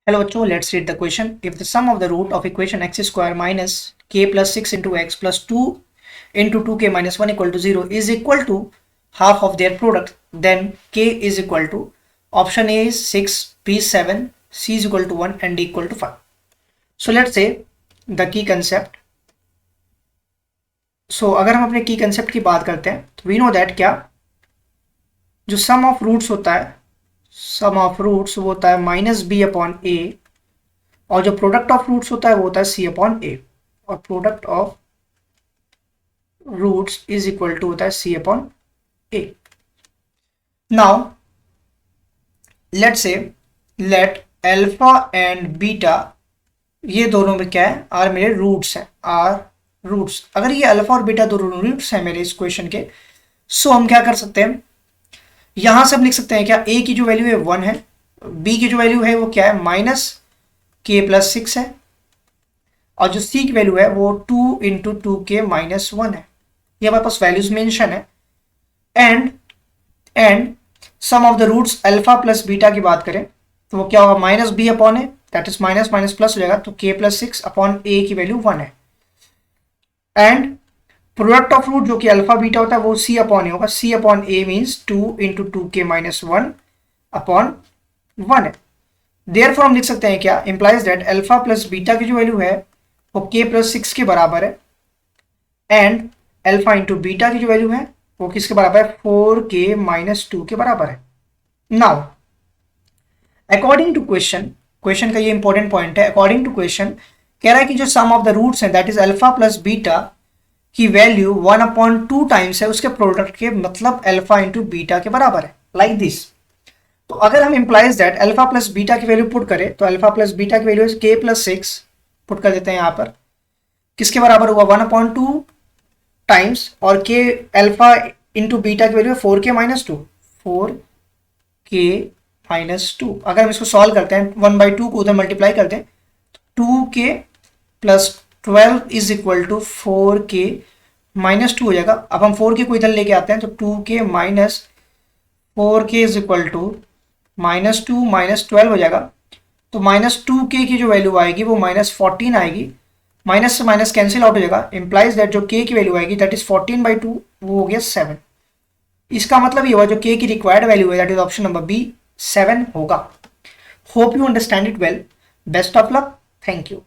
Hello बच्चों, let's read the question. If the sum of the root of equation x square minus k plus 6 into x plus 2 into 2k minus 1 equal to 0 is equal to half of their product, then k is equal to option A is 6, B is 7, C is equal to 1 and D equal to 5. So let's say the key concept. So अगर हम अपने key concept की बात करते हैं तो we know that क्या जो sum of roots होता है, सम ऑफ रूट्स वो होता है माइनस बी अपॉन ए, और जो प्रोडक्ट ऑफ रूट्स होता है वो होता है सी अपॉन ए, और product of roots is equal to होता है c upon a. Now let alpha and beta ये दोनों में क्या है, आर मेरे रूट्स हैं, आर रूट्स. अगर ये अल्फा और बीटा दोनों रूट्स हैं मेरे इस क्वेश्चन के, सो हम क्या कर सकते हैं, यहां से हम लिख सकते हैं क्या, ए की जो वैल्यू है 1 है, बी की जो वैल्यू है वो क्या है माइनस के प्लस 6 है, और जो सी की वैल्यू है वो 2 इंटू 2k माइनस 1 है. ये हमारे पास वैल्यूज मेंशन है. And some of the roots alpha plus beta की बात करें तो वो क्या होगा, minus B upon A, that is minus minus plus हो जाएगा, तो k प्लस 6 अपॉन ए की वैल्यू 1 है. एंड प्रोडक्ट ऑफ रूट जो कि अल्फा बीटा होता है वो सी अपॉन ए होगा, c upon a means 2 into 2k minus 1 upon 1 है. देयरफॉर हम लिख सकते हैं क्या, implies that alpha plus beta की जो वैल्यू है वो k प्लस 6 के बराबर है, एंड अल्फा इंटू बीटा की जो वैल्यू है वो किसके बराबर है, 4k माइनस 2 के बराबर है. नाउ अकॉर्डिंग टू क्वेश्चन का ये इंपॉर्टेंट पॉइंट है, अकॉर्डिंग टू क्वेश्चन कह रहा है कि जो सम ऑफ द रूट्स है that is alpha plus beta की वैल्यू 1/2 टाइम्स है उसके प्रोडक्ट के, मतलब अल्फा इंटू बीटा के बराबर है, लाइक दिस. तो अगर हम implies that alpha plus beta की वैल्यू पुट करें तो अल्फा प्लस बीटा की वैल्यू k प्लस 6 पुट कर देते हैं यहाँ पर, किसके बराबर हुआ 1/2 टाइम्स, और k अल्फा इंटू बीटा की वैल्यू है 4k माइनस 2, 4k माइनस 2. अगर हम इसको सॉल्व करते हैं 1/2 को उधर मल्टीप्लाई करते हैं तो 2k plus 12 is equal to 4k minus 2 हो जाएगा. अब हम 4k को इधर लेके आते हैं तो 2k minus 4k is equal to minus 2 minus 12 हो जाएगा. तो माइनस 2k की जो वैल्यू आएगी वो माइनस 14 आएगी, माइनस से माइनस कैंसिल आउट हो जाएगा. इंप्लाइज दैट जो k की वैल्यू आएगी दैट इज 14/2, वो हो गया 7. इसका मतलब ये हुआ जो k की रिक्वायर्ड वैल्यू है that is option number B 7 होगा. Hope you understand it well. Best of luck. Thank you.